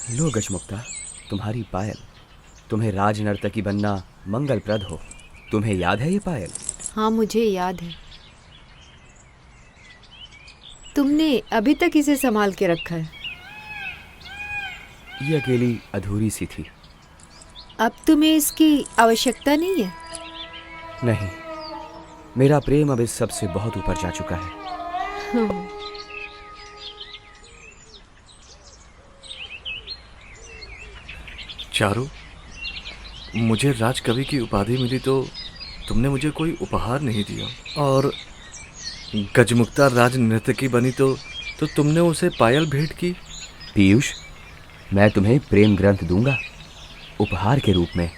लो गजमुक्ता, तुम्हारी पायल। तुम्हें राज नर्तकी बनना मंगलप्रद हो। तुम्हें याद है ये पायल? हाँ, मुझे याद है। तुमने अभी तक इसे संभाल के रखा है। ये अकेली अधूरी सी थी। अब तुम्हें इसकी आवश्यकता नहीं है? नहीं, मेरा प्रेम अब इस सब से बहुत ऊपर जा चुका है। चारू, मुझे राजकवि की उपाधि मिली तो तुमने मुझे कोई उपहार नहीं दिया, और गजमुक्ता राज नर्तकी बनी तो तुमने उसे पायल भेंट की। पीयूष, मैं तुम्हें प्रेम ग्रंथ दूंगा उपहार के रूप में।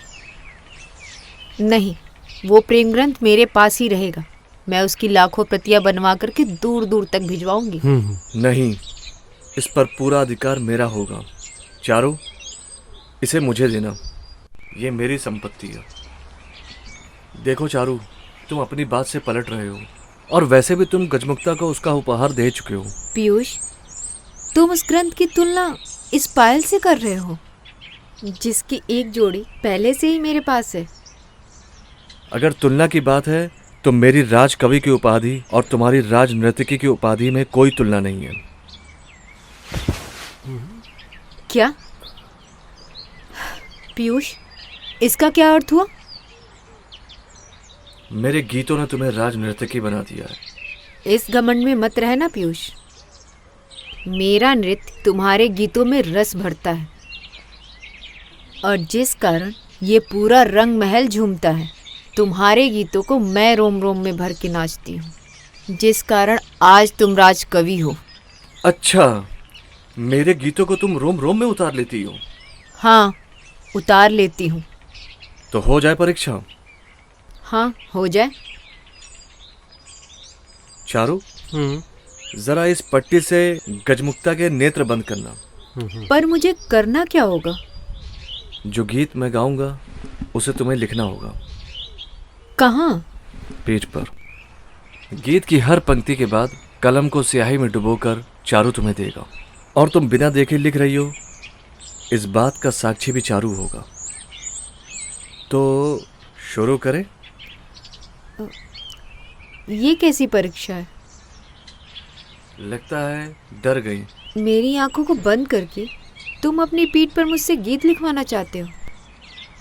नहीं, वो प्रेम ग्रंथ मेरे पास ही रहेगा। मैं उसकी लाखों प्रतियां बनवा करके दूर दूर तक भिजवाऊंगी। नहीं, इस पर पूरा अधिकार मेरा होगा। चारू, इसे मुझे देना, ये मेरी संपत्ति है। देखो चारू, तुम अपनी बात से पलट रहे हो, और वैसे भी तुम गजमुक्ता को उसका उपहार दे चुके हो। पीयूष, तुम उस ग्रंथ की तुलना इस पायल से कर रहे हो, जिसकी एक जोड़ी पहले से ही मेरे पास है। अगर तुलना की बात है तो मेरी राजकवि की उपाधि और तुम्हारी राज नर्तकी की उपाधि में कोई तुलना नहीं है। क्या? पीयूष, इसका क्या अर्थ हुआ? मेरे गीतों ने तुम्हें राज नर्तकी बना दिया है। इस घमंड में मत रहना पीयूष। मेरा नृत्य तुम्हारे गीतों में रस भरता है, और जिस कारण ये पूरा रंग महल झूमता है, तुम्हारे गीतों को मैं रोम रोम में भर के नाचती हूँ, जिस कारण आज तुम राजकवि हो। अच्छा, मेरे गीतों को तुम रोम रोम में उतार लेती हो? हाँ, उतार लेती हूँ। तो हो जाए परीक्षा। हाँ, हो जाए। चारू, जरा इस पट्टी से गजमुक्ता के नेत्र बंद करना। पर मुझे करना क्या होगा? जो गीत मैं गाऊंगा उसे तुम्हें लिखना होगा। कहाँ? पेज पर। गीत की हर पंक्ति के बाद कलम को स्याही में डुबोकर चारू तुम्हें देगा, और तुम बिना देखे लिख रही हो, इस बात का साक्षी भी चारू होगा। तो शुरू करें? ये कैसी परीक्षा है? लगता है डर गई। मेरी आंखों को बंद करके तुम अपनी पीठ पर मुझसे गीत लिखवाना चाहते हो?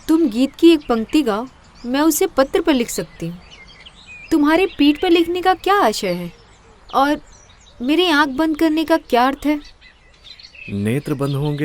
तुम गीत की एक पंक्ति गाओ, मैं उसे पत्र पर लिख सकती हूँ। तुम्हारे पीठ पर लिखने का क्या आशय है, और मेरी आंख बंद करने का क्या अर्थ है? नेत्र बंद होंगे